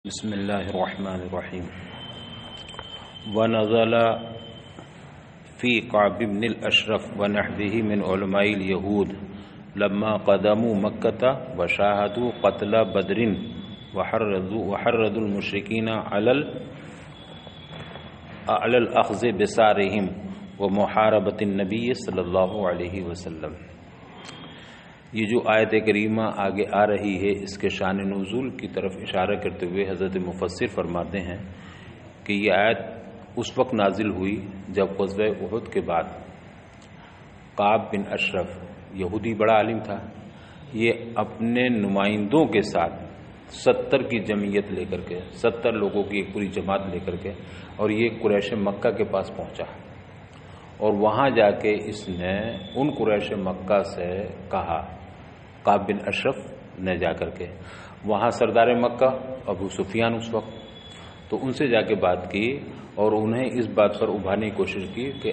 بسم اللہ الرحمن الرحیم ونزل فی کعب بن الاشرف ونحوه من علماء اليہود لما قدموا مکة وشاهدوا قتل بدر وحرضوا المشرکین علی الاخذ بثارهم ومحاربة النبی صلی اللہ علیہ وسلم۔ یہ جو آیت کریمہ آگے آ رہی ہے، اس کے شان نزول کی طرف اشارہ کرتے ہوئے حضرت مفسر فرماتے ہیں کہ یہ آیت اس وقت نازل ہوئی جب غزوہ احد کے بعد کعب بن اشرف، یہودی بڑا عالم تھا، یہ اپنے نمائندوں کے ساتھ 70 کی جمعیت لے کر کے، 70 لوگوں کی ایک پوری جماعت لے کر کے، اور یہ قریش مکہ کے پاس پہنچا، اور وہاں جا کے اس نے ان قریش مکہ سے کہا، کعب بن اشرف نے جا کر کے، وہاں سردار مکہ ابو سفیان اس وقت، تو ان سے جا کے بات کی اور انہیں اس بات پر ابھارنے کی کوشش کی کہ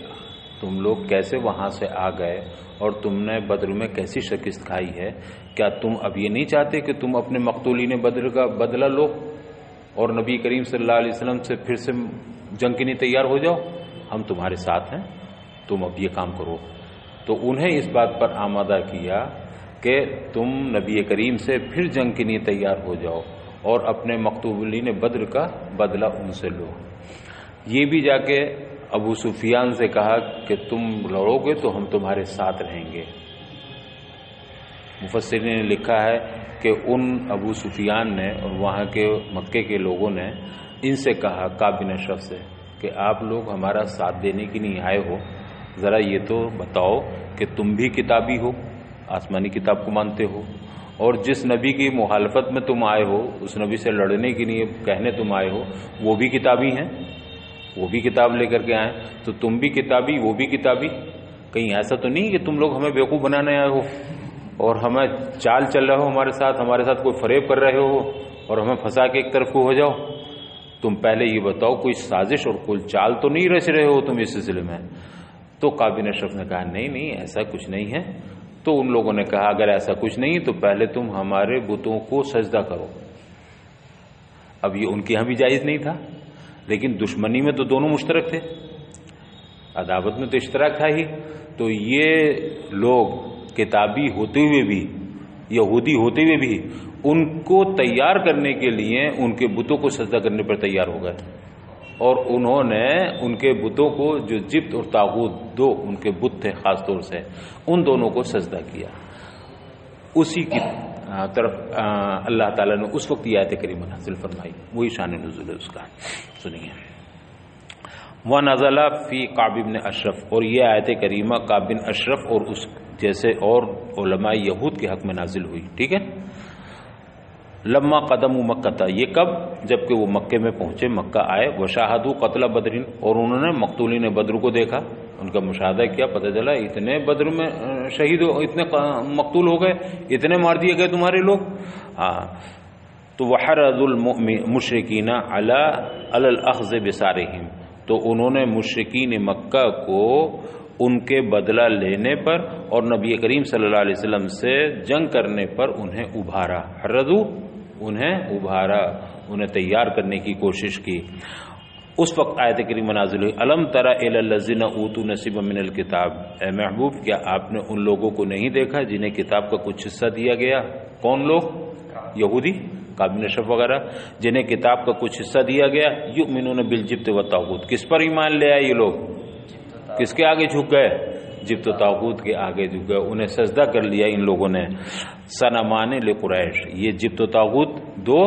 تم لوگ کیسے وہاں سے آ گئے اور تم نے بدر میں کیسی شکست کھائی ہے، کیا تم اب یہ نہیں چاہتے کہ تم اپنے مقتولین بدر کا بدلہ لو اور نبی کریم صلی اللہ علیہ وسلم سے پھر سے جنگ کے لیے تیار ہو جاؤ؟ ہم تمہارے ساتھ ہیں، تم اب یہ کام کرو۔ تو انہیں اس بات پر آمادہ کیا کہ تم نبی کریم سے پھر جنگ کے لیے تیار ہو جاؤ اور اپنے مقتولین بدر کا بدلہ ان سے لو۔ یہ بھی جا کے ابو سفیان سے کہا کہ تم لڑو گے تو ہم تمہارے ساتھ رہیں گے۔ مفسرین نے لکھا ہے کہ ان ابو سفیان نے اور وہاں کے مکے کے لوگوں نے ان سے کہا، کعب بن اشرف سے، کہ آپ لوگ ہمارا ساتھ دینے کے لیے آئے ہو، ذرا یہ تو بتاؤ کہ تم بھی کتابی ہو، آسمانی کتاب کو مانتے ہو، اور جس نبی کی مخالفت میں تم آئے ہو، اس نبی سے لڑنے کے لیے کہنے تم آئے ہو، وہ بھی کتابی ہیں، وہ بھی کتاب لے کر کے آئیں، تو تم بھی کتابی، وہ بھی کتابی، کہیں ایسا تو نہیں کہ تم لوگ ہمیں بیوقوف بنانے آئے ہو اور ہمیں چال چل رہے ہو ہمارے ساتھ کوئی فریب کر رہے ہو اور ہمیں پھنسا کے ایک طرف کو ہو جاؤ؟ تم پہلے یہ بتاؤ کوئی سازش اور کوئی چال تو نہیں رچ رہے ہو تم اس سلسلے میں؟ تو کعب بن اشرف نے کہا نہیں ایسا کچھ نہیں ہے۔ تو ان لوگوں نے کہا اگر ایسا کچھ نہیں تو پہلے تم ہمارے بتوں کو سجدہ کرو۔ اب یہ ان کے ہاں بھی جائز نہیں تھا، لیکن دشمنی میں تو دونوں مشترک تھے، عداوت میں تو اشتراک تھا ہی، تو یہ لوگ کتابی ہوتے ہوئے بھی، یہودی ہوتے ہوئے بھی، ان کو تیار کرنے کے لیے ان کے بتوں کو سجدہ کرنے پر تیار ہو گئے، اور انہوں نے ان کے بتوں کو، جو جبت اور طاغوت دو ان کے بت تھے خاص طور سے، ان دونوں کو سجدہ کیا۔ اسی کی طرف اللہ تعالیٰ نے اس وقت یہ آیت کریمہ نازل فرمائی، وہی شان نزول ہے اس کا، سنیے۔ وَنَزَلَ فِي کعب بن اشرف، اور یہ آیت کریمہ کعب بن اشرف اور اس جیسے اور علماء یہود کے حق میں نازل ہوئی، ٹھیک ہے۔ لما قدموا مکہ، یہ کب؟ جبکہ وہ مکے میں پہنچے، مکہ آئے، وشاہدوا قتل بدر، اور انہوں نے مقتولین بدر کو دیکھا، ان کا مشاہدہ کیا، پتہ چلا اتنے بدر میں شہید ہو، اتنے مقتول ہو گئے، اتنے مار دیے گئے تمہارے لوگ۔ تو وحرضوا المشرکین علی الاخذ بثارهم، تو انہوں نے مشرکین مکہ کو ان کے بدلہ لینے پر اور نبی کریم صلی اللہ علیہ وسلم سے جنگ کرنے پر انہیں ابھارا، حرضوا، انہیں ابھارا، انہیں تیار کرنے کی کوشش کی۔ اس وقت آیت کریمہ نازل ہوئی، الم تر الی الذین اوتوا نصیبا من الکتاب، اے محبوب کیا آپ نے ان لوگوں کو نہیں دیکھا جنہیں کتاب کا کچھ حصہ دیا گیا؟ کون لوگ؟ یہودی، کعب بن اشرف وغیرہ، جنہیں کتاب کا کچھ حصہ دیا گیا، یؤمنون بالجبت والطاغوت، کس پر ایمان لے آئے یہ لوگ؟ کس کے آگے جھک گئے؟ جبت و طاغوت کے آگے جھک گئے، انہیں سجدہ کر لیا ان لوگوں نے۔ صنمان لقریش، یہ جبت و طاغوت دو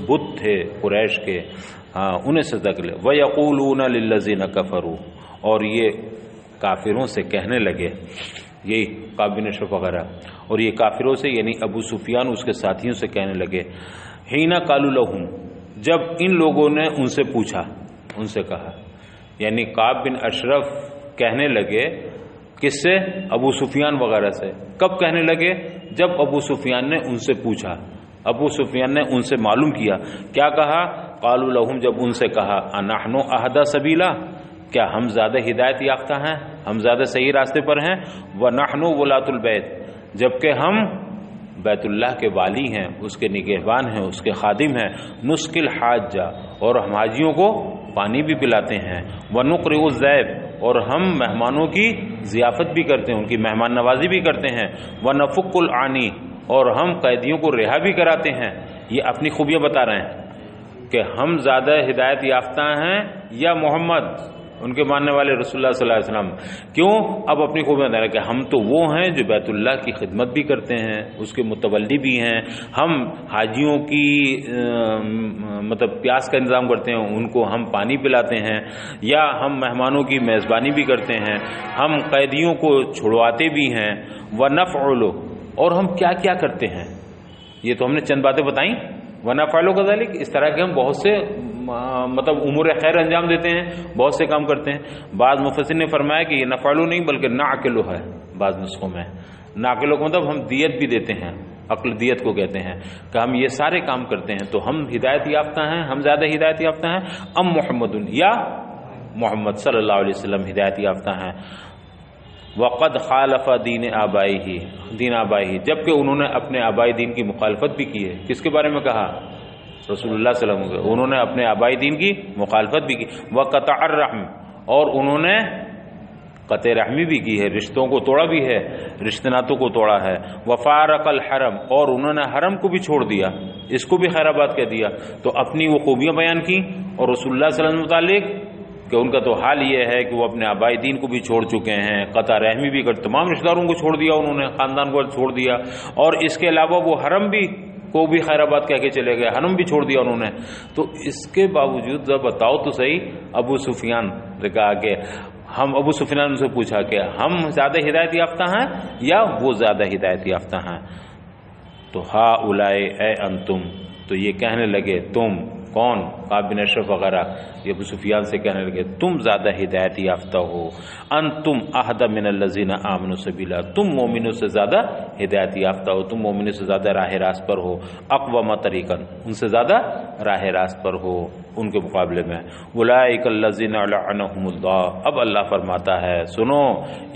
بت تھے قریش کے، انہیں سجدہ کر لیا۔ وَيَقُولُونَ لِلَّذِينَ كَفَرُوا، اور یہ کافروں سے کہنے لگے، یہی کعب بن اشرف وغیرہ، اور یہ کافروں سے یعنی ابو سفیان اس کے ساتھیوں سے کہنے لگے، حِينَ قَالُوا لَهُمْ، جب ان لوگوں نے ان سے پوچھا، ان سے کہا، یعنی کعب بن اشرف کہنے لگے کس سے؟ ابو سفیان وغیرہ سے۔ کب کہنے لگے؟ جب ابو سفیان نے ان سے پوچھا، ابو سفیان نے ان سے معلوم کیا، کیا کہا؟ قالوا لهم، جب ان سے کہا، انحن اهدى سبیلا، کیا ہم زیادہ ہدایت یافتہ ہیں، ہم زیادہ صحیح راستے پر ہیں؟ ونحن ولاة البیت، جبکہ ہم بیت اللہ کے والی ہیں، اس کے نگہبان ہیں، اس کے خادم ہیں، نسقل حاجہ، اور ہم حاجیوں کو پانی بھی پلاتے ہیں، ونقرئ الضیف، اور ہم مہمانوں کی ضیافت بھی کرتے ہیں، ان کی مہمان نوازی بھی کرتے ہیں، ونفک العانی، اور ہم قیدیوں کو رہا بھی کراتے ہیں۔ یہ اپنی خوبیاں بتا رہے ہیں کہ ہم زیادہ ہدایت یافتہ ہیں یا محمد، ان کے ماننے والے رسول اللہ صلی اللہ علیہ وسلم۔ کیوں؟ اب اپنی خوبیاں بتا رہے ہیں کہ ہم تو وہ ہیں جو بیت اللہ کی خدمت بھی کرتے ہیں، اس کے متولی بھی ہیں، ہم حاجیوں کی مطلب پیاس کا انتظام کرتے ہیں، ان کو ہم پانی پلاتے ہیں، یا ہم مہمانوں کی میزبانی بھی کرتے ہیں، ہم قیدیوں کو چھڑواتے بھی ہیں، ونفعل، اور ہم کیا کیا کرتے ہیں۔ یہ تو ہم نے چند باتیں بتائیں، ونفعل کذالک، اس طرح کے ہم بہت سے مطلب امور خیر انجام دیتے ہیں، بہت سے کام کرتے ہیں۔ بعض مفسرین نے فرمایا کہ یہ نفعلو نہیں بلکہ نعقلو ہے، بعض نسخوں میں نعقلو کا مطلب ہم دیت بھی دیتے ہیں، عقل دیت کو کہتے ہیں، کہ ہم یہ سارے کام کرتے ہیں، تو ہم ہدایت یافتہ ہیں، ہم زیادہ ہدایت یافتہ ہیں، ام محمد، یا محمد صلی اللہ علیہ وسلم ہدایت یافتہ ہیں۔ وقد خالف دین آبائہ، جبکہ انہوں نے اپنے آبائی دین کی مخالفت بھی کی ہے۔ کس کے بارے میں کہا؟ رسول اللہ صلی اللہ علیہ وسلم، انہوں نے اپنے آبائی دین کی مخالفت بھی کی، وقطع الرحم، اور انہوں نے قطع رحمی بھی کی ہے، رشتوں کو توڑا بھی ہے، رشتے ناتوں کو توڑا ہے، وفارق الحرم، اور انہوں نے حرم کو بھی چھوڑ دیا، اس کو بھی خیر آباد کہہ دیا۔ تو اپنی وہ خوبیاں بیان کی، اور رسول اللہ صلی اللہ علیہ وسلم متعلق کہ ان کا تو حال یہ ہے کہ وہ اپنے آبائی دین کو بھی چھوڑ چکے ہیں، قطع رحمی بھی کر، تمام رشتہ داروں کو چھوڑ دیا انہوں نے، خاندان کو چھوڑ دیا، اور اس کے علاوہ وہ حرم بھی کو بھی خیر آباد کہہ کے چلے گئے، حرم بھی چھوڑ دیا انہوں نے۔ تو اس کے باوجود ذرا بتاؤ تو صحیح، ابو سفیان نے کہا کہ ابو سفیان سے پوچھا کہ ہم زیادہ ہدایت یافتہ ہیں یا وہ زیادہ ہدایت یافتہ ہیں؟ تو ہا اولائے، اے انتم، تو یہ کہنے لگے تم، کون؟ کعب بن اشرف وغیرہ، یہ ابو سفیان سے کہنے لگے تم زیادہ ہدایت یافتہ ہو، انتم اہدی من الذین آمنوا سبیلا، تم مومنوں سے زیادہ ہدایت یافتہ ہو، تم مومنوں سے زیادہ راہ راست پر ہو، اقوم طریقا، ان سے زیادہ راہ راست پر ہو ان کے مقابلے میں۔ اولئک الذین لعنهم اللہ، اب اللہ فرماتا ہے سنو،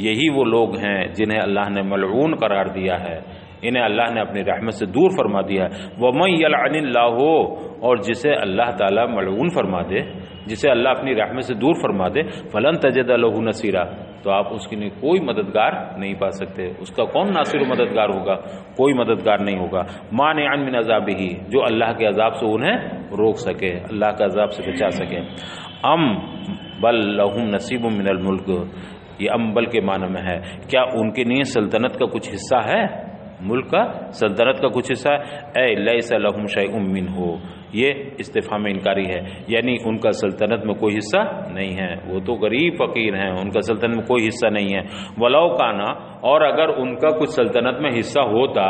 یہی وہ لوگ ہیں جنہیں اللہ نے ملعون قرار دیا ہے، انہیں اللہ نے اپنی رحمت سے دور فرما دیا ہے۔ وَمَن يَلْعَنِ اللَّهُ، اور جسے اللہ تعالیٰ ملعون فرما دے، جسے اللہ اپنی رحمت سے دور فرما دے، فَلَن تَجِدَ لَهُ نَصِيرًا، تو آپ اس کے لیے کوئی مددگار نہیں پا سکتے، اس کا کون ناصر و مددگار ہوگا؟ کوئی مددگار نہیں ہوگا۔ مانعا من عذابہ، جو اللہ کے عذاب سے انہیں روک سکے، اللہ کے عذاب سے بچا سکے۔ ام بل لہم نصیب من الملک، یہ ام بل کے معنی میں ہے، کیا ان کے لیے سلطنت کا کچھ حصہ ہے؟ ملک کا، سلطنت کا کچھ حصہ ہے؟ اے لیس لہم شیء منہ، یہ استفہام انکاری ہے، یعنی ان کا سلطنت میں کوئی حصہ نہیں ہے، وہ تو غریب فقیر ہیں، ان کا سلطنت میں کوئی حصہ نہیں ہے۔ ولو کانا، اور اگر ان کا کچھ سلطنت میں حصہ ہوتا،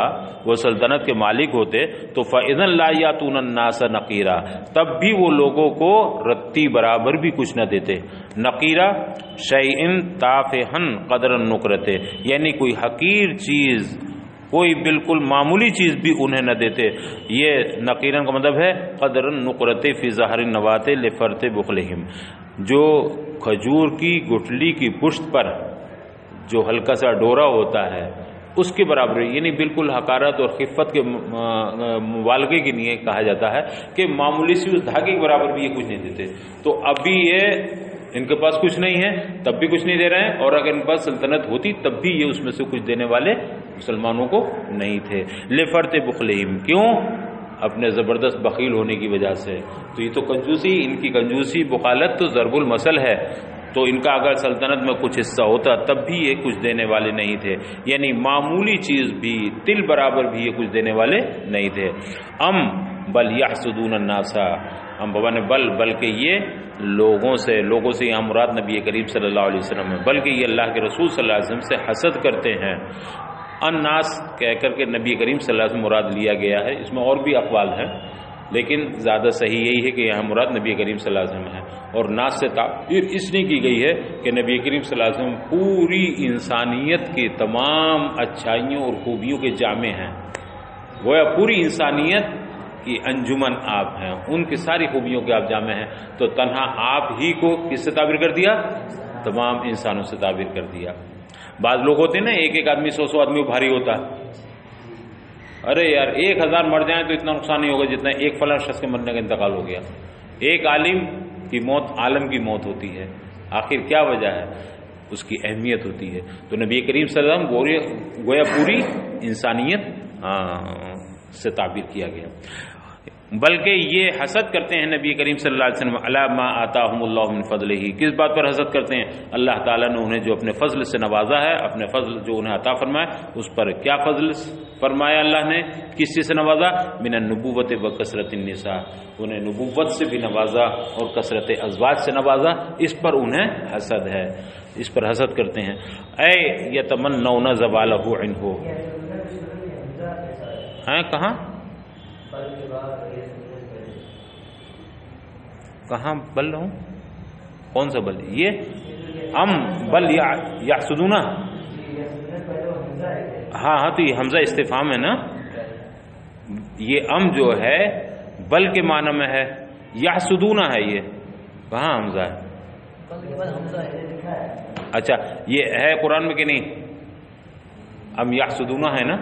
وہ سلطنت کے مالک ہوتے، تو فَإِذًا لَا يَأْتُونَ النَّاسَ نَقِيرًا، تب بھی وہ لوگوں کو رتی برابر بھی کچھ نہ دیتے۔ نقیرہ شیئن تافہن قدر النقرۃ، یعنی کوئی حقیر چیز، کوئی بالکل معمولی چیز بھی انہیں نہ دیتے۔ یہ نقیرن کا مطلب ہے قدر النقرۃ فی ظہر النوات لفرط بخلہم، جو کھجور کی گٹھلی کی پشت پر جو ہلکا سا ڈورا ہوتا ہے اس کے برابر، یعنی بالکل حقارت اور خفت کے مبالغے کے لیے کہا جاتا ہے کہ معمولی سی اس دھاگے کے برابر بھی یہ کچھ نہیں دیتے۔ تو ابھی یہ ان کے پاس کچھ نہیں ہے تب بھی کچھ نہیں دے رہے ہیں، اور اگر ان کے پاس سلطنت ہوتی تب بھی یہ اس میں سے کچھ دینے والے مسلمانوں کو نہیں تھے۔ لفرط بخلہم، کیوں؟ اپنے زبردست بخیل ہونے کی وجہ سے۔ تو یہ تو کنجوسی، ان کی کنجوسی بخالت تو ضرب المثل ہے۔ تو ان کا اگر سلطنت میں کچھ حصہ ہوتا تب بھی یہ کچھ دینے والے نہیں تھے، یعنی معمولی چیز بھی، تل برابر بھی یہ کچھ دینے والے نہیں تھے۔ ام بل یحسدون الناس، ہم بابا نے بلکہ یہ لوگوں سے یہاں مراد نبی کریم صلی اللہ علیہ وسلم ہے، بلکہ یہ اللہ کے رسول صلی اللہ علیہ وسلم سے حسد کرتے ہیں۔ الناس کہہ کر کے نبی کریم صلی اللہ علیہ وسلم مراد لیا گیا ہے، اس میں اور بھی اقوال ہیں لیکن زیادہ صحیح یہی ہے کہ یہاں مراد نبی کریم صلی اللہ علیہ وسلم ہے۔ اور ناس سے تعبیر اس لیے کی گئی ہے کہ نبی کریم صلی اللہ علیہ وسلم پوری انسانیت کی تمام اچھائیوں اور خوبیوں کے جامع ہیں، گویا پوری انسانیت کی انجمن آپ ہیں، ان کی ساری خوبیوں کے آپ جامع ہیں، تو تنہا آپ ہی کو کس سے تعبیر کر دیا؟ تمام انسانوں سے تعبیر کر دیا۔ بعض لوگ ہوتے ہیں نا، ایک ایک آدمی 100 آدمی بھاری ہوتا، لیکن ذات سے تعبیر کر دیا تمام انسانوں سے، تمام انسانوں سے تعبیر کر دیا۔ بعض لوگ ہوتے ہیں نا، ایک ایک آدمی 100 آدمی بھاری ہوتا، لیکن ذات سے تعبیر کر دیا تمام انسانوں سے۔ ارے یار 1000 مر جائیں تو اتنا نقصان نہیں ہوگا جتنا ایک فلاں شخص کے مرنے کا انتقال ہو گیا. ایک عالم کی موت عالم کی موت ہوتی ہے. آخر کیا وجہ ہے؟ اس کی اہمیت ہوتی ہے. تو نبی کریم صلی اللہ علیہ وسلم گویا پوری انسانیت سے تعبیر کیا گیا. بلکہ یہ حسد کرتے ہیں نبی کریم صلی اللہ علیہ وسلم علی ما آتاہم اللہ من فضلہ. کس بات پر حسد کرتے ہیں؟ اللہ تعالیٰ نے انہیں جو اپنے فضل سے نوازا ہے، اپنے فضل جو انہیں عطا فرمایا، اس پر کیا فضل فرمایا اللہ نے؟ کس چیز سے نوازا؟ من النبوت و کثرت النساء. انہیں نبوت سے بھی نوازا اور کثرت ازواج سے نوازا. اس پر انہیں حسد ہے، اس پر حسد کرتے ہیں. اے یتمنون زوالہ عنہ. ہیں کہاں کہاں بل ہوں؟ کون سا بل؟ یہ ام بل یحسدون. ہاں تو یہ حمزہ استفہام ہے نا. یہ ام جو ہے بل کے معنی میں ہے، یحسدون ہے. یہ کہاں حمزہ ہے؟ اچھا یہ ہے قرآن میں کہ نہیں؟ ام یحسدون ہے نا.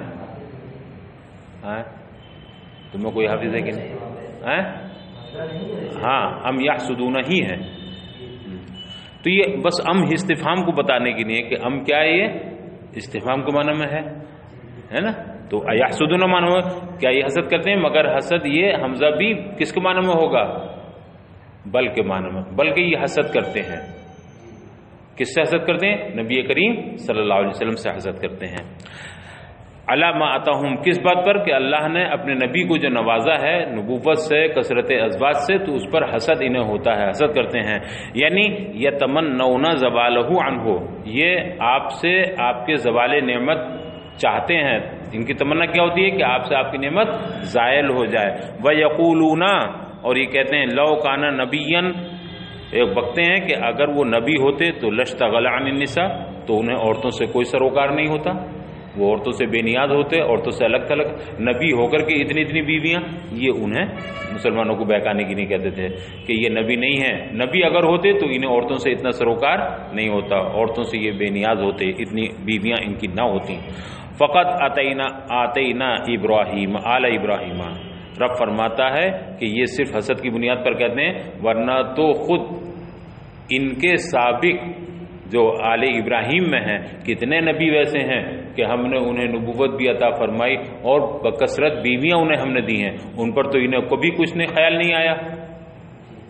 تمہیں کوئی حافظ ہے کہ نہیں؟ ہاں ام یحسدون ہی ہے. تو یہ بس ام استفہام کو بتانے کے لیے کہ ام کیا ہے، یہ استفہام کے معنی میں ہے نا. تو یحسدون معنی میں کیا یہ حسد کرتے ہیں، مگر حسد یہ حمزہ بھی کس کے معنی میں ہوگا؟ بل کے معنی میں. بلکہ یہ حسد کرتے ہیں. کس سے حسد کرتے ہیں؟ نبی کریم صلی اللہ علیہ وسلم سے حسد کرتے ہیں. علی ما آتاہم، کس بات پر؟ کہ اللہ نے اپنے نبی کو جو نوازا ہے نبوت سے، کثرت ازواج سے، تو اس پر حسد انہیں ہوتا ہے، حسد کرتے ہیں. یعنی یتمنون زوالہ عنہ، یہ آپ سے آپ کے زوال نعمت چاہتے ہیں. ان کی تمنا کیا ہوتی ہے؟ کہ آپ سے آپ کی نعمت زائل ہو جائے. وَيَقُولُونَ، اور یہ کہتے ہیں لَوْ كَانَ نَبِيًّا، ایک بکتے ہیں کہ اگر وہ نبی ہوتے تو لَاشْتَغَلَ عَنِ النِّسَاء، تو انہیں عورتوں سے کوئی سروکار نہیں ہوتا، وہ عورتوں سے بے نیاز ہوتے، عورتوں سے الگ تھلگ. نبی ہو کر کے اتنی اتنی بیویاں، یہ انہیں مسلمانوں کو بہکانے کی نہیں کہتے تھے کہ یہ نبی نہیں ہے. نبی اگر ہوتے تو انہیں عورتوں سے اتنا سروکار نہیں ہوتا، عورتوں سے یہ بے نیاز ہوتے، اتنی بیویاں ان کی نہ ہوتی. فقط آتینا ابراہیم آل ابراہیم. رب فرماتا ہے کہ یہ صرف حسد کی بنیاد پر کہتے ہیں، ورنہ تو خود ان کے سابق جو آل ابراہیم میں ہیں کتنے نبی ویسے ہیں کہ ہم نے انہیں نبوت بھی عطا فرمائی اور بکثرت بیویاں انہیں ہم نے دی ہیں. ان پر تو انہیں کبھی کچھ نہیں خیال نہیں آیا،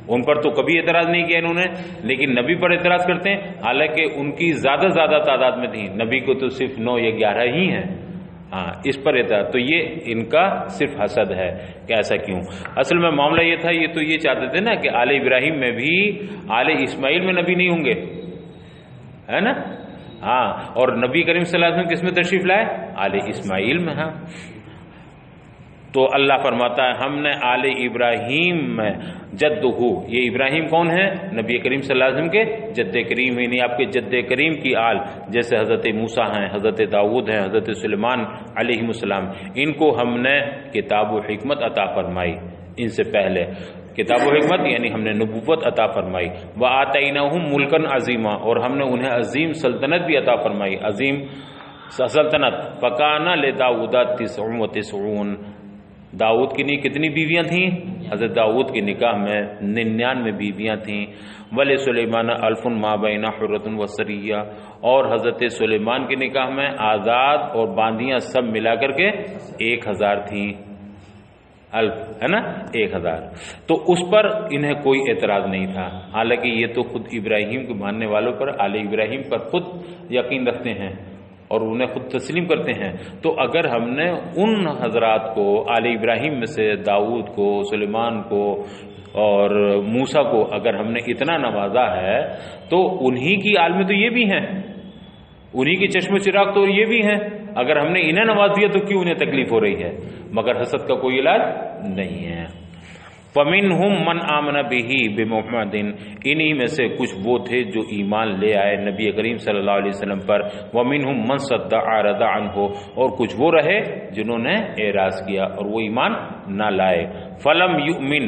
ان پر تو کبھی اعتراض نہیں کیا انہوں نے. لیکن نبی پر اعتراض کرتے ہیں، حالانکہ ان کی زیادہ تعداد میں تھی. نبی کو تو صرف 9 یا 11 ہی ہیں. اس پر اعتراض. تو یہ ان کا صرف حسد ہے کہ ایسا کیوں. اصل میں معاملہ یہ تھا، یہ تو یہ چاہتے تھے نا کہ آل ابراہیم میں بھی آل اسماعیل میں نبی نہیں ہوں گے، ہے نا. اور نبی کریم صلی اللہ علیہ وسلم کس میں تشریف لائے؟ آل اسماعیل میں. تو اللہ فرماتا ہے ہم نے آل ابراہیم میں جد ہو. یہ ابراہیم کون ہے؟ نبی کریم صلی اللہ علیہ وسلم کے جد کریم، یعنی آپ کے جد کریم کی آل. جیسے حضرت موسیٰ ہیں، حضرت داؤد ہیں، حضرت سلیمان علیہ السلام، ان کو ہم نے کتاب و حکمت عطا فرمائی. ان سے پہلے کتاب و حکمت یعنی ہم نے نبوت عطا فرمائی. وَآتَيْنَاهُمْ مُلْكًا عَظِيمًا، اور ہم نے انہیں عظیم سلطنت بھی عطا فرمائی، عظیم سلطنت. فَكَانَ لِدَاوُدَ 99. داؤد کی کتنی بیویاں تھیں؟ حضرت داؤد کے نکاح میں 99 بیویاں تھیں. وَلِسُلَيْمَانَ 1000 مَا بَيْنَ حُرَّةٍ وَسَرِيَّةٍ، اور حضرت سلیمان کے نکاح میں آزاد اور باندیاں سب ملا کر کے 1000 تھیں. الف ہے نا، 1000. تو اس پر انہیں کوئی اعتراض نہیں تھا. حالانکہ یہ تو خود ابراہیم کے ماننے والوں پر، آل ابراہیم پر خود یقین رکھتے ہیں اور انہیں خود تسلیم کرتے ہیں. تو اگر ہم نے ان حضرات کو، آل ابراہیم میں سے داؤد کو، سلیمان کو اور موسیٰ کو اگر ہم نے اتنا نوازا ہے تو انہی کی آل میں تو یہ بھی ہیں، انہی کی چشم و چراغ تو یہ بھی ہیں. اگر ہم نے انہیں نواز دیا تو کیوں انہیں تکلیف ہو رہی ہے؟ مگر حسد کا کوئی علاج نہیں ہے. فَمِنْهُمْ مَنْ آمَنَ بِهِ بِمُحَمَّدٍ، انہی میں سے کچھ وہ تھے جو ایمان لے آئے نبی کریم صلی اللہ علیہ وسلم پر. وَمِنْهُمْ مَنْ صَدَّ أَعْرَضَ عَنْهُ، اور کچھ وہ رہے جنہوں نے اعراض کیا اور وہ ایمان نہ لائے. فَلَمْ يُؤْمِنْ،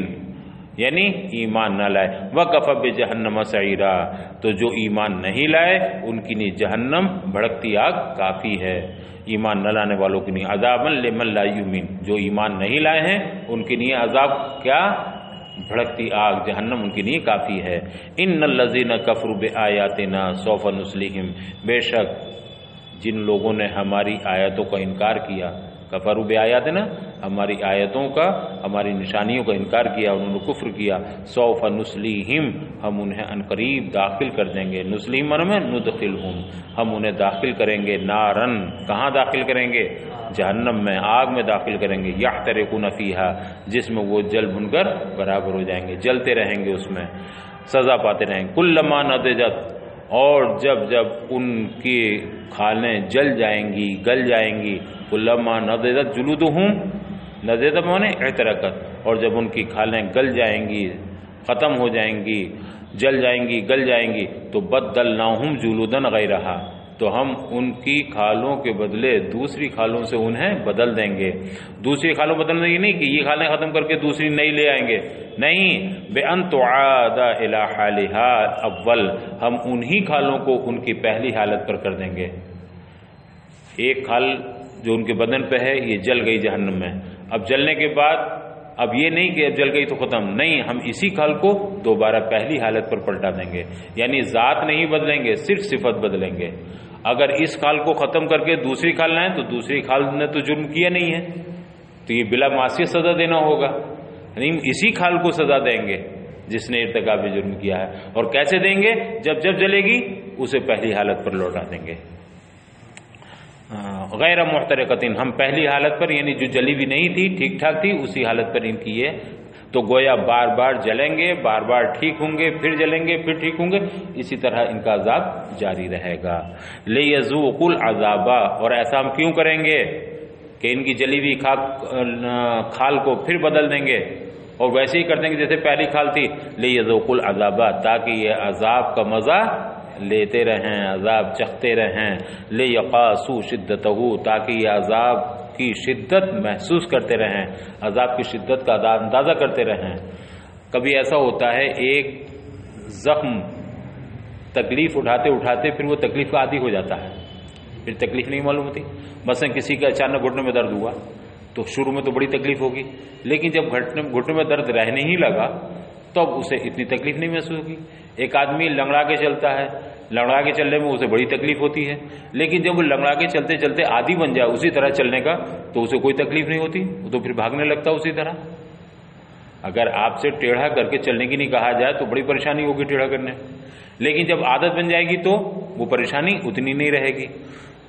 یعنی ایمان نہ لائے. وَكَفَى بِجَهَنَّمَ سَعِيرًا، تو جو ایمان نہیں لائے ان کی لیے جہنم بھڑکتی آگ کافی ہے. ایمان نہ لانے والوں کے لیے عذابًا لمن لا یؤمن، جو ایمان نہیں لائے ہیں ان کے لیے عذاب کیا؟ بھڑکتی آگ جہنم ان کے لیے کافی ہے. ان الذین کفروا بآیاتنا سوف نصلیہم، بے شک جن لوگوں نے ہماری آیتوں کا انکار کیا، کفروا بآیاتنا ہماری آیتوں کا، ہماری نشانیوں کا انکار کیا، انہوں نے کفر کیا، سوف نصلیہم ہم انہیں عنقریب داخل کر دیں گے. نصلیہم میں ندخلہم ہم انہیں داخل کریں گے، نارن کہاں داخل کریں گے؟ جہنم میں، آگ میں داخل کریں گے. یحترقون فیہا جس میں وہ جل بھن کر برابر ہو جائیں گے، جلتے رہیں گے، اس میں سزا پاتے رہیں گے. کلما نضجت، اور جب جب ان کی کھالیں جل جائیں گی، گل جائیں گی. کلما نضجت جلودہم، نضجت مانے احترقت، اور جب ان کی کھالیں گل جائیں گی، ختم ہو جائیں گی، جل جائیں گی، گل جائیں گی، تو بدلناہم جلودن غیرہا، تو ہم ان کی کھالوں کے بدلے دوسری کھالوں سے انہیں بدل دیں گے. دوسری کھالوں بدلنے کی نہیں کہ یہ کھالیں ختم کر کے دوسری نئی لے آئیں گے، نہیں. بِأَن تُعَادَ إِلَىٰ حَالِهَا اول، ہم انہی کھالوں کو ان کی پہلی حالت پر کر دیں گے. ایک کھال جو ان کے بدن پہ ہے یہ جل گئی جہنم میں، اب جلنے کے بعد اب یہ نہیں کہ اب جل گئی تو ختم، نہیں، ہم اسی کھال کو دوبارہ پہلی حالت پر پلٹا دیں گے. یعنی ذات نہیں بدلیں گے، صرف صفت بدلیں گے. اگر اس کھال کو ختم کر کے دوسری کھال لائیں تو دوسری کھال نے تو جرم کیا نہیں ہے، تو یہ بلا معصیت سزا دینا ہوگا. یعنی اسی کھال کو سزا دیں گے جس نے ارتکاب جرم کیا ہے. اور کیسے دیں گے؟ جب جب جلے گی اسے پہلی حالت پر لوٹا دیں گے. غیر محترقتن، ہم پہلی حالت پر یعنی جو جلی بھی نہیں تھی، ٹھیک ٹھاک تھی، اسی حالت پر ان کی یہ، تو گویا بار بار جلیں گے، بار بار ٹھیک ہوں گے، پھر جلیں گے، پھر ٹھیک ہوں گے، اسی طرح ان کا عذاب جاری رہے گا. لیذوقوا العذاب، اور ایسا ہم کیوں کریں گے کہ ان کی جلی ہوئی کھال کو پھر بدل دیں گے اور ویسے ہی کر دیں گے جیسے پہلی کھال تھی. لیذوقوا العذاب، تاکہ یہ عذاب کا مزہ لیتے رہیں، عذاب چکھتے رہیں. لیقاسوا شدتہ، تاکہ یہ عذاب کی شدت محسوس کرتے رہیں، عذاب کی شدت کا اندازہ کرتے رہیں. کبھی ایسا ہوتا ہے ایک زخم تکلیف اٹھاتے اٹھاتے پھر وہ تکلیف کا عادی ہو جاتا ہے، پھر تکلیف نہیں معلوم ہوتی. مثلا کسی کا اچانک گھٹنے میں درد ہوا تو شروع میں تو بڑی تکلیف ہوگی، لیکن جب گھٹنے میں درد رہنے ہی لگا تب اسے اتنی تکلیف نہیں محسوس ہوگی. ایک آدمی لنگڑا کے چلتا ہے، لنگڑا کے چلنے میں اسے بڑی تکلیف ہوتی ہے، لیکن جب وہ لنگڑا کے چلتے چلتے عادی بن جائے اسی طرح چلنے کا تو اسے کوئی تکلیف نہیں ہوتی، وہ تو پھر بھاگنے لگتا اسی طرح. اگر آپ سے ٹیڑھا کر کے چلنے کی نہیں کہا جائے تو بڑی پریشانی ہوگی ٹیڑھا کرنے، لیکن جب عادت بن جائے گی تو وہ پریشانی اتنی نہیں رہے گی.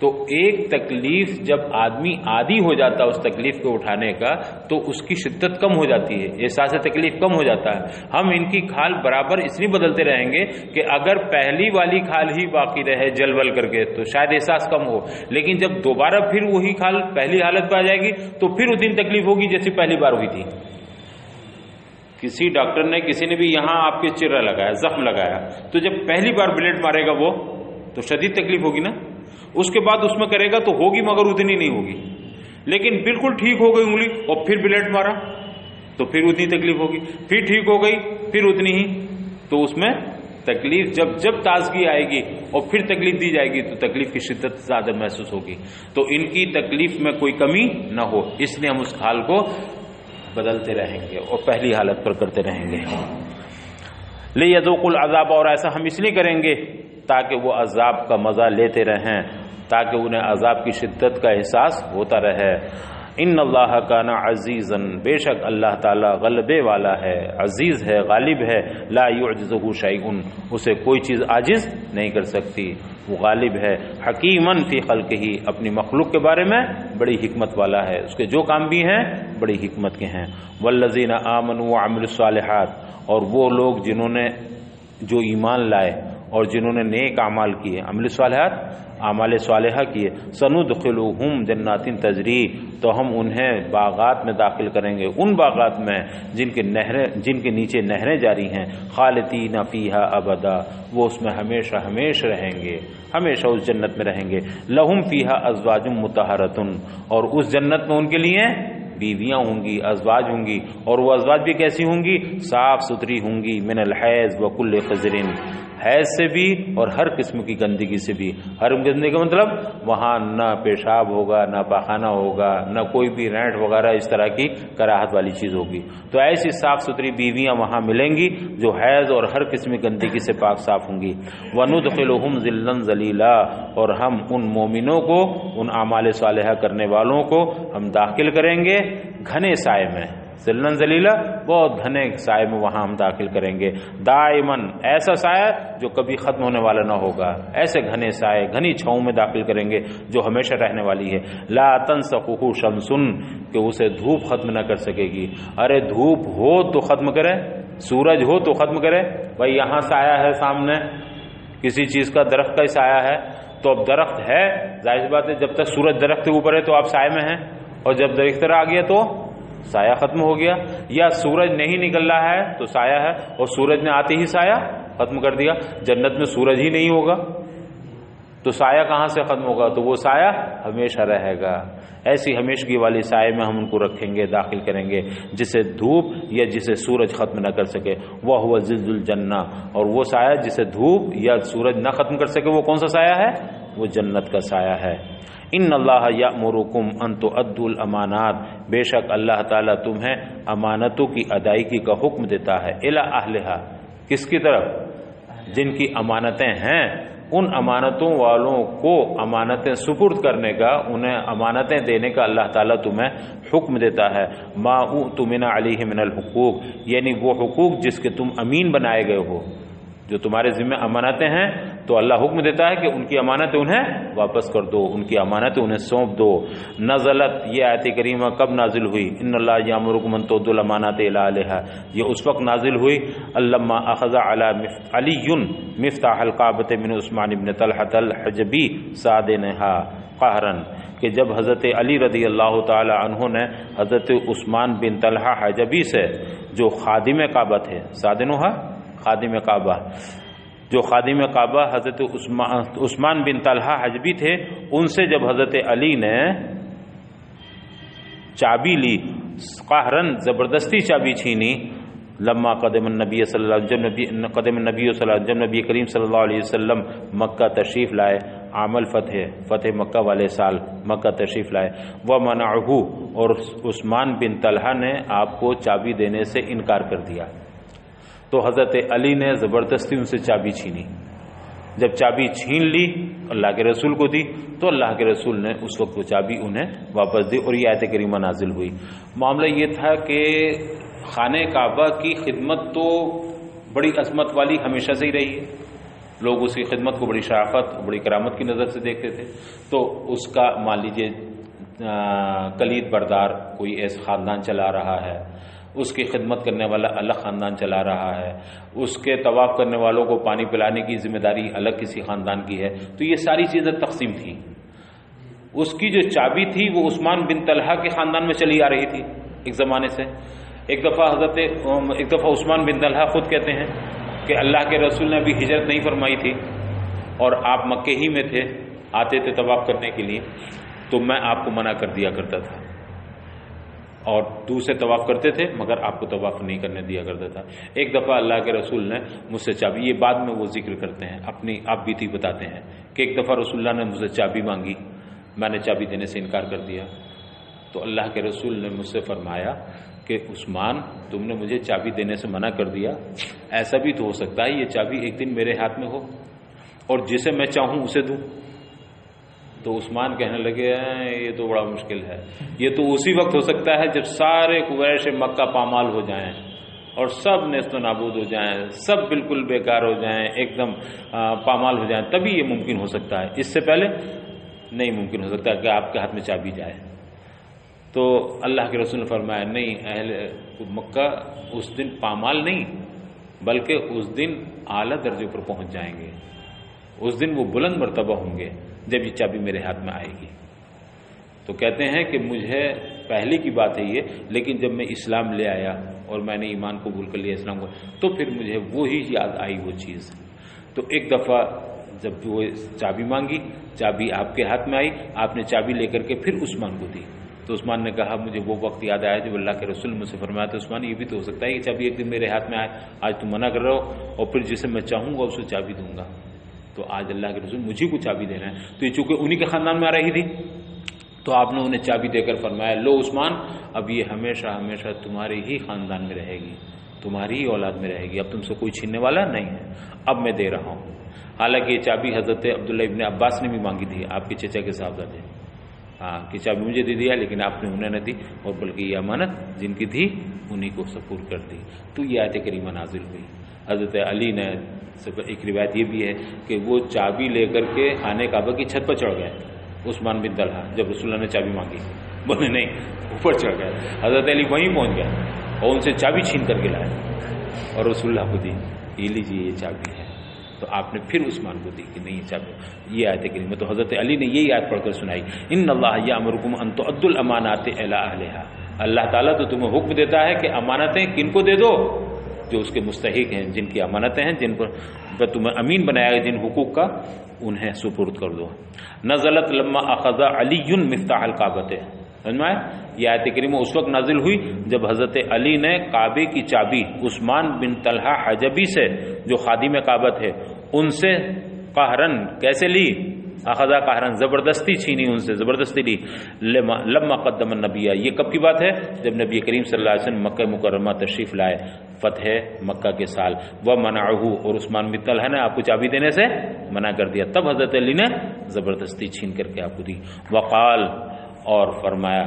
تو ایک تکلیف جب آدمی عادی ہو جاتا ہے اس تکلیف کو اٹھانے کا تو اس کی شدت کم ہو جاتی ہے، احساس تکلیف کم ہو جاتا ہے. ہم ان کی کھال برابر اس لیے بدلتے رہیں گے کہ اگر پہلی والی کھال ہی باقی رہے جل ول کر کے تو شاید احساس کم ہو، لیکن جب دوبارہ پھر وہی کھال پہلی حالت پہ آ جائے گی تو پھر اتنی تکلیف ہوگی جیسی پہلی بار ہوئی تھی. کسی ڈاکٹر نے کسی نے بھی یہاں آپ کے چرہ لگایا، زخم لگایا، تو جب پہلی بار بلیڈ مارے گا وہ تو شدید تکلیف ہوگی نا، اس کے بعد اس میں کرے گا تو ہوگی مگر اتنی نہیں ہوگی. لیکن بالکل ٹھیک ہو گئی انگلی اور پھر بلیڈ مارا تو پھر اتنی تکلیف ہوگی، پھر ٹھیک ہو گئی پھر اتنی ہی. تو اس میں تکلیف جب تازگی آئے گی اور پھر تکلیف دی جائے گی تو تکلیف کی شدت زیادہ محسوس ہوگی. تو ان کی تکلیف میں کوئی کمی نہ ہو، اس لیے ہم اس حال کو بدلتے رہیں گے اور پہلی حالت پر کرتے رہیں گے. لیذوقوا العذاب، اور ایسا ہم اس لیے کریں گے تاکہ وہ عذاب کا مزہ لیتے رہیں، تاکہ انہیں عذاب کی شدت کا احساس ہوتا رہے. ان اللہ کان عزیزا، بے شک اللہ تعالی غلبے والا ہے، عزیز ہے، غالب ہے. لا یعجزہ شیء، اسے کوئی چیز عاجز نہیں کر سکتی، وہ غالب ہے. حکیما فی خلقہ، اپنی مخلوق کے بارے میں بڑی حکمت والا ہے، اس کے جو کام بھی ہیں بڑی حکمت کے ہیں. والذین آمنوا وعملوا الصالحات، اور وہ لوگ جنہوں نے جو ایمان لائے اور جنہوں نے نیک اعمال کیے، عمل صالحات اعمال صالحہ کیے. سندخلہم جنات تجری، تو ہم انہیں باغات میں داخل کریں گے، ان باغات میں جن کے نیچے نہریں جاری ہیں. خالدین فیہا ابدا، وہ اس میں ہمیشہ ہمیشہ رہیں گے، ہمیشہ اس جنت میں رہیں گے. لہم فیہا ازواج مطہرۃ، اور اس جنت میں ان کے لیے بیویاں ہوں گی، ازواج ہوں گی، اور وہ ازواج بھی کیسی ہوں گی؟ صاف ستھری ہوں گی، من الحیض وکل قذر، حیض سے بھی اور ہر قسم کی گندگی سے بھی۔ ہر گندگی کا مطلب وہاں نہ پیشاب ہوگا، نہ پاخانہ ہوگا، نہ کوئی بھی رینٹ وغیرہ اس طرح کی کراہت والی چیز ہوگی۔ تو ایسی صاف ستھری بیویاں وہاں ملیں گی جو حیض اور ہر قسم کی گندگی سے پاک صاف ہوں گی۔ وَنُدْخِلُهُمْ ذِلًّا ذَلِيلًا، اور ہم ان مومنوں کو، ان اعمال صالحہ کرنے والوں کو ہم داخل کریں گے گھنے سائے میں، ذِلًّا ذَلِيلًا، بہت گھنے سائے میں وہاں ہم داخل کریں گے۔ دائماً، ایسا سایہ جو کبھی ختم ہونے والا نہ ہوگا، ایسے گھنے سائے، گھنی چھاؤں میں داخل کریں گے جو ہمیشہ رہنے والی ہے۔ لا تنسخہ شمس، کہ اسے دھوپ ختم نہ کر سکے گی۔ ارے دھوپ ہو تو ختم کرے، سورج ہو تو ختم کرے۔ بھائی یہاں سایہ ہے سامنے، کسی چیز کا، درخت کا سایہ ہے، تو اب درخت ہے، ظاہر سی بات ہے جب تک سورج درخت کے اوپر ہے تو آپ سائے میں ہیں، اور جب درخت آ گیا تو سایہ ختم ہو گیا۔ یا سورج نہیں نکل رہا ہے تو سایہ ہے، اور سورج نے آتے ہی سایہ ختم کر دیا۔ جنت میں سورج ہی نہیں ہوگا تو سایہ کہاں سے ختم ہوگا؟ تو وہ سایہ ہمیشہ رہے گا۔ ایسی ہمیشگی والی سائے میں ہم ان کو رکھیں گے، داخل کریں گے، جسے دھوپ یا جسے سورج ختم نہ کر سکے۔ وَهُوَ ظِلُّ الْجَنَّةِ، اور وہ سایہ جسے دھوپ یا سورج نہ ختم کر سکے وہ کون سا سایہ ہے؟ وہ جنت کا سایہ ہے۔ ان اللہ یأمرکم ان تؤدوا الامانات، بے شک اللہ تعالیٰ تمہیں امانتوں کی ادائیگی کا حکم دیتا ہے۔ الی اہلھا، کس کی طرف؟ جن کی امانتیں ہیں، ان امانتوں والوں کو امانتیں سپرد کرنے کا، انہیں امانتیں دینے کا اللہ تعالیٰ تمہیں حکم دیتا ہے۔ ما اؤتمن علیہ من الحقوق، یعنی وہ حقوق جس کے تم امین بنائے گئے ہو، جو تمہارے ذمہ امانتیں ہیں، تو اللہ حکم دیتا ہے کہ ان کی امانتیں انہیں واپس کر دو، ان کی امانتیں انہیں سونپ دو۔ نزلت، یہ آیت کریمہ کب نازل ہوئی؟ ان اللہ یامرکم ان تؤدوا الامانات الی اہلھا، یہ اس وقت نازل ہوئی لما اخذ علی مفتاح الکعبۃ من عثمان بن طلحہ الحجبی صادنھا قہرا، کہ جب حضرت علی رضی اللہ تعالی عنہ نے حضرت عثمان بن طلحہ حجبی سے، جو خادم کعبہ تھے، صادنھا خادم کعبہ، جو خادم کعبہ حضرت عثمان بن طلحہ حجبی تھے، ان سے جب حضرت علی نے چابی لی، قہرن، زبردستی چابی چھینی، لما قدم النبی صلی اللہ علیہ وسلم، قدم النبی صلی اللہ علیہ وسلم، نبی کریم صلی اللہ علیہ وسلم مکہ تشریف لائے، عامل فتح مکہ والے سال مکہ تشریف لائے، ومنعہ، اور عثمان بن طلحہ نے آپ کو چابی دینے سے انکار کر دیا، تو حضرت علی نے زبردستی ان سے چابی چھینی۔ جب چابی چھین لی، اللہ کے رسول کو دی، تو اللہ کے رسول نے اس وقت وہ چابی انہیں واپس دی، اور یہ آیت کریمہ نازل ہوئی۔ معاملہ یہ تھا کہ خانہ کعبہ کی خدمت تو بڑی عظمت والی ہمیشہ سے ہی رہی ہے، لوگ اس کی خدمت کو بڑی شرافت، بڑی کرامت کی نظر سے دیکھتے تھے۔ تو اس کا مان لیجیے کلید بردار کوئی ایسا خاندان چلا رہا ہے، اس کی خدمت کرنے والا الگ خاندان چلا رہا ہے، اس کے طواف کرنے والوں کو پانی پلانے کی ذمہ داری الگ کسی خاندان کی ہے، تو یہ ساری چیزیں تقسیم تھی۔ اس کی جو چابی تھی وہ عثمان بن طلحہ کے خاندان میں چلی آ رہی تھی ایک زمانے سے۔ ایک دفعہ عثمان بن طلحہ خود کہتے ہیں کہ اللہ کے رسول نے ابھی ہجرت نہیں فرمائی تھی اور آپ مکے ہی میں تھے، آتے تھے طواف کرنے کے لیے، تو میں آپ کو منع کر دیا کرتا تھا، اور دور سے طواف کرتے تھے مگر آپ کو طواف نہیں کرنے دیا کرتا تھا۔ ایک دفعہ اللہ کے رسول نے مجھ سے چابی، یہ بعد میں وہ ذکر کرتے ہیں، اپنی آپ بیتی بتاتے ہیں کہ ایک دفعہ رسول اللہ نے مجھ سے چابی مانگی، میں نے چابی دینے سے انکار کر دیا، تو اللہ کے رسول نے مجھ سے فرمایا کہ عثمان، تم نے مجھے چابی دینے سے منع کر دیا، ایسا بھی تو ہو سکتا ہے یہ چابی ایک دن میرے ہاتھ میں ہو اور جسے میں چاہوں اسے دوں۔ تو عثمان کہنے لگے یہ تو بڑا مشکل ہے، یہ تو اسی وقت ہو سکتا ہے جب سارے قریش مکہ پامال ہو جائیں اور سب نیست و نابود ہو جائیں، سب بالکل بیکار ہو جائیں، ایک دم پامال ہو جائیں، تبھی یہ ممکن ہو سکتا ہے، اس سے پہلے نہیں ممکن ہو سکتا کہ آپ کے ہاتھ میں چابی جائے۔ تو اللہ کے رسول نے فرمایا نہیں، اہل مکہ اس دن پامال نہیں بلکہ اس دن اعلیٰ درجے پر پہنچ جائیں گے، اس دن وہ بلند مرتبہ ہوں گے جب یہ چابی میرے ہاتھ میں آئے گی۔ تو کہتے ہیں کہ مجھے پہلے کی بات ہے یہ، لیکن جب میں اسلام لے آیا اور میں نے ایمان قبول کر لیا اسلام کو، تو پھر مجھے وہی یاد آئی وہ چیز۔ تو ایک دفعہ جب وہ چابی مانگی، چابی آپ کے ہاتھ میں آئی، آپ نے چابی لے کر کے پھر عثمان کو دی، تو تو عثمان نے کہا مجھے وہ وقت یاد آیا جب اللہ کے رسول مجھ سے فرمایا تو عثمان یہ بھی تو ہو سکتا ہے کہ چابی ایک دن میرے ہاتھ میں آئے، آج تم منع کر رہے ہو اور پھر جسے میں چاہوں گا اسے چابی دوں گا، تو آج اللہ کے رسول مجھے کو چابی دینا ہے، تو یہ چونکہ انہی کے خاندان میں آ رہی تھی تو آپ نے انہیں چابی دے کر فرمایا لو عثمان اب یہ ہمیشہ ہمیشہ تمہارے ہی خاندان میں رہے گی، تمہاری ہی اولاد میں رہے گی، اب تم سے کوئی چھیننے والا نہیں ہے، اب میں دے رہا ہوں۔ حالانکہ یہ چابی حضرت عبداللہ ابن عباس نے بھی مانگی تھی، آپ کے چچا کے صاحبزادے، کہ چابی مجھے دے دیا لیکن آپ نے انہیں نہ دی، اور بلکہ یہ امانت جن کی تھی انہی کو سپرد کر دی۔ تو یہ آیت کریمہ نازل ہوئی۔ حضرت علی نے، ایک روایت یہ بھی ہے کہ وہ چابی لے کر کے خانہ کعبہ کی چھت پر چڑھ گئے، عثمان بن طلحہ، جب رسول اللہ نے چابی مانگی، بولے نہیں، اوپر چڑھ گئے، حضرت علی وہیں پہنچ گئے اور ان سے چابی چھین کر کے لائے اور رسول اللہ کو دی، یہ لیجیے یہ چابی ہے۔ تو آپ نے پھر عثمان کو دی کہ نہیں یہ چابی، یہ آیت کریمہ تو حضرت علی نے یہی آیت پڑھ کر سنائی، ان اللہ یامرکم ان تؤدوا الامانات الی اہلھا، اللہ تعالیٰ تو تمہیں حکم دیتا ہے کہ امانتیں کن کو دے دو؟ جو اس کے مستحق ہیں، جن کی امانتیں ہیں، جن پر تمہیں امین بنایا گیا، جن حقوق کا، انہیں سپرد کر دو۔ نزلت لما اخذ علی مفتاح الکعبۃ، سمجھ میں آیا؟ یہ آیت کریمہ اس وقت نازل ہوئی جب حضرت علی نے کعبے کی چابی عثمان بن طلحہ حجبی سے، جو خادم کعبہ تھے، ان سے قہرن، کیسے لی؟ اخذا قہرن، زبردستی چھینی، ان سے زبردستی لی۔ لما قدم النبی، یہ کب کی بات ہے؟ جب نبی کریم صلی اللہ علیہ وسلم مکہ مکرمہ تشریف لائے فتح مکہ کے سال، ومنعہ، اور عثمان بن طلحہ نے آپ کو چابی دینے سے منع کر دیا، تب حضرت علی نے زبردستی چھین کر کے آپ کو دی۔ وقال، اور فرمایا،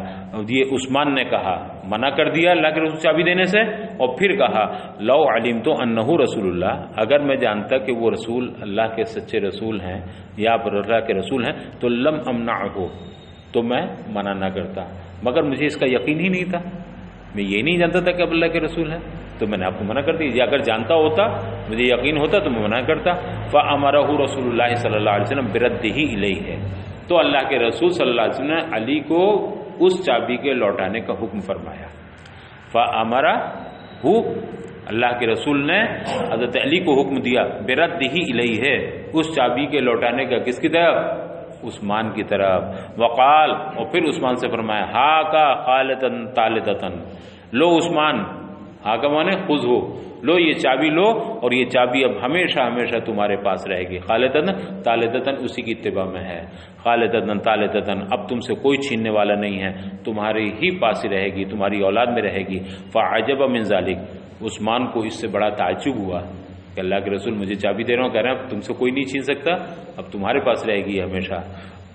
یہ عثمان نے کہا، منع کر دیا اللہ کے رسول چابی دینے سے، اور پھر کہا لو علمت انہ رسول اللہ، اگر میں جانتا کہ وہ رسول اللہ کے سچے رسول ہیں یا اللہ کے رسول ہیں تو لم امنعہ، تو میں منع نہ کرتا، مگر مجھے اس کا یقین ہی نہیں تھا، میں یہ نہیں جانتا تھا کہ اب اللہ کے رسول ہیں، تو میں نے آپ کو منع کر دی، اگر جانتا ہوتا، مجھے یقین ہوتا تو میں منع کرتا۔ فامرہ رسول اللہ صلی اللہ علیہ وسلم بردہ الیہ، تو اللہ کے رسول صلی اللہ علیہ وسلم نے علی کو اس چابی کے لوٹانے کا حکم فرمایا۔ فامرہ، اللہ کے رسول نے حضرت علی کو حکم دیا بردہ الیہ، اس چابی کے لوٹانے کا، کس کی طرف؟ عثمان کی طرف۔ وقال، اور پھر عثمان سے فرمایا ہا کا خالدن طالدتن، لو عثمان، ہا کا مانے خذ ہو، لو یہ چابی لو، اور یہ چابی اب ہمیشہ ہمیشہ تمہارے پاس رہے گی۔ خالدن طالدتن اسی کی اتباع میں ہے، خالدن طالدتن، اب تم سے کوئی چھیننے والا نہیں ہے، تمہارے ہی پاس ہی رہے گی، تمہاری اولاد میں رہے گی۔ فعجب من ذلک، عثمان کو اس سے بڑا تعجب ہوا کہ اللہ کے رسول مجھے چابی دے رہا ہوں، کہہ رہے ہیں اب تم سے کوئی نہیں چھین سکتا، اب تمہارے پاس رہے گی ہمیشہ،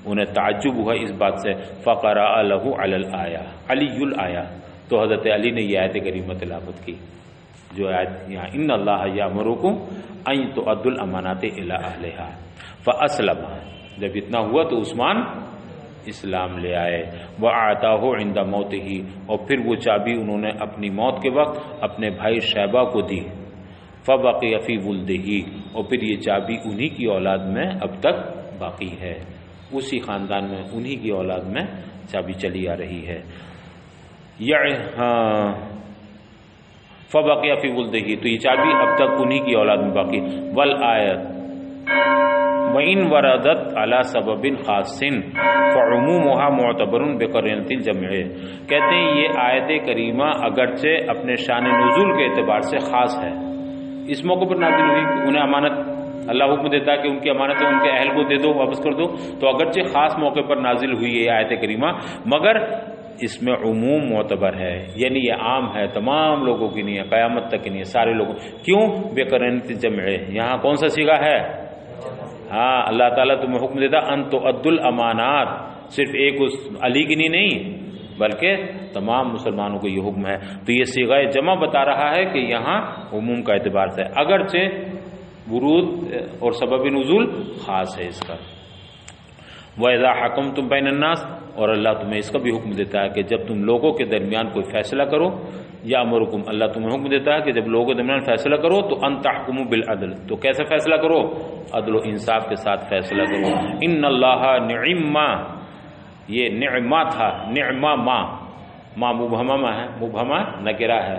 انہیں تعجب ہوا اس بات سے۔ فقرأ له علی الآیہ، علی الآیہ، تو حضرت علی نے یہ آیت کریمہ تلاوت کی، جو آیت یہاں ان اللہ یامرکم ان تؤدوا الامانات الی اہلھا۔ فاسلم، جب اتنا ہوا تو عثمان اسلام لے آئے۔ وَأَعْطَاهُ عِنْدَ مَوْتِهِ، اور پھر وہ چابی انہوں نے اپنی موت کے وقت اپنے بھائی شیبہ کو دی۔ فَبَقِيَ فِي وُلْدِهِ، اور پھر یہ چابی انہی کی اولاد میں اب تک باقی ہے، اسی خاندان میں انہی کی اولاد میں چابی چلی آ رہی ہے۔ فَبَقِيَ فِي وُلْدِهِ، تو یہ چابی اب تک انہی کی اولاد میں باقی۔ وَالْآیَةُ وَإِنْ وَرَدَتْ عَلَى سَبَبٍ خَاصٍ فَعُمُومُهَا مُعْتَبَرٌ بِقَرِينَةِ الْجَمْعِ، کہتے ہیں یہ آیت کریمہ اگرچہ اپنے شان نزول کے اعتبار سے خاص ہے، اس موقع پر نازل ہوئی کہ انہیں امانت، اللہ حکم دیتا ہے کہ ان کی امانتیں ان کے اہل کو دے دو، واپس کر دو، تو اگرچہ خاص موقع پر نازل ہوئی یہ آیت کریمہ، مگر اس میں عموم معتبر ہے، یعنی یہ عام ہے، تمام لوگوں کی نہیں ہے، قیامت تک کی نہیں ہے، سارے لوگوں۔ کیوں؟ بِقَرِينَةِ الْجَمْعِ، یہاں کون سا صیغہ ہے؟ ہاں، اللہ تعالیٰ تمہیں حکم دیتا ان تؤدوا الامانات، صرف ایک اس علی کی نہیں بلکہ تمام مسلمانوں کو یہ حکم ہے، تو یہ صیغہ جمع بتا رہا ہے کہ یہاں عموم کا اعتبار ہے، اگرچہ ورود اور سبب نزول خاص ہے اس کا۔ وَإِذَا حَكَمْتُمْ بَيْنَ النَّاسِ، اور اللہ تمہیں اس کا بھی حکم دیتا ہے کہ جب تم لوگوں کے درمیان کوئی فیصلہ کرو، یا امرکم، اللہ تمہیں حکم دیتا ہے کہ جب لوگوں کے درمیان فیصلہ کرو تو ان تحکموا بالعدل، تو کیسے فیصلہ کرو؟ عدل و انصاف کے ساتھ فیصلہ کرو۔ ان اللہ نعم، یہ نعمہ تھا، نعمہ ما مبہمہ ہے، مبہمہ نکرہ ہے،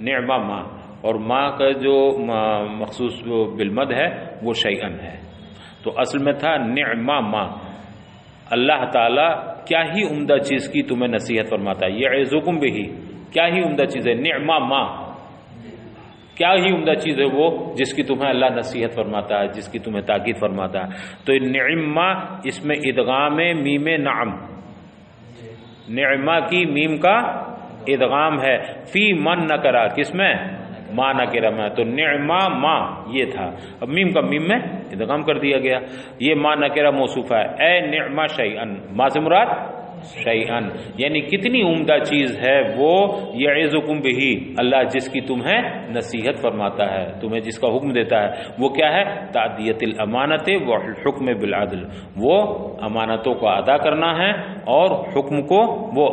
نعمہ ما، اور ما کا جو مخصوص بالمد ہے وہ شیئن ہے، تو اصل میں تھا نعمہ ما، اللہ تعالیٰ کیا ہی عمدہ چیز کی تمہیں نصیحت فرماتا ہے. یعظکم بہ، کیا ہی عمدہ چیز ہے. نعما ما، کیا ہی عمدہ چیز ہے وہ جس کی تمہیں اللہ نصیحت فرماتا ہے، جس کی تمہیں تاکید فرماتا ہے. تو نعما اس میں ادغام میم نعم، نعما کی میم کا ادغام ہے. فی من نکرا، کس میں؟ ما نکرا میں. تو نعما ما یہ تھا، اب میم کا میم میں ادغام کر دیا گیا. یہ ما نکرا موصوف ہے. اے نعما شیئن، ما سے مراد شیئن، یعنی کتنی عمدہ چیز ہے وہ یعظکم بہ، اللہ جس کی تمہیں نصیحت فرماتا ہے، تمہیں جس کا حکم دیتا ہے. وہ کیا ہے؟ تعدیت الامانت والحکم بالعدل، وہ امانتوں کو ادا کرنا ہے اور حکم کو، وہ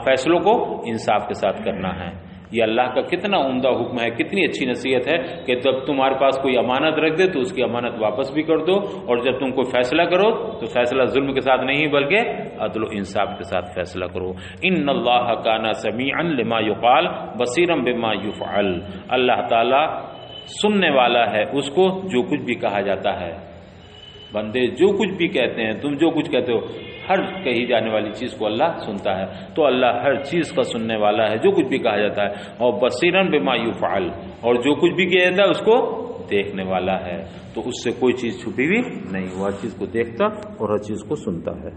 فیصلوں کو انصاف کے ساتھ کرنا ہے. یہ اللہ کا کتنا عمدہ حکم ہے، کتنی اچھی نصیحت ہے کہ جب تمہارے پاس کوئی امانت رکھ دے تو اس کی امانت واپس بھی کر دو، اور جب تم کوئی فیصلہ کرو تو فیصلہ ظلم کے ساتھ نہیں بلکہ عدل و انصاف کے ساتھ فیصلہ کرو. ان اللہ کان سمیعا لما یقال بصیرا بما یفعل، اللہ تعالی سننے والا ہے اس کو جو کچھ بھی کہا جاتا ہے. بندے جو کچھ بھی کہتے ہیں، تم جو کچھ کہتے ہو، ہر کہی جانے والی چیز کو اللہ سنتا ہے. تو اللہ ہر چیز کا سننے والا ہے جو کچھ بھی کہا جاتا ہے. اور بصیرن بما یفعل، اور جو کچھ بھی کیا جاتا ہے اس کو دیکھنے والا ہے. تو اس سے کوئی چیز چھپی ہوئی نہیں، وہ ہر چیز کو دیکھتا اور ہر چیز کو سنتا ہے.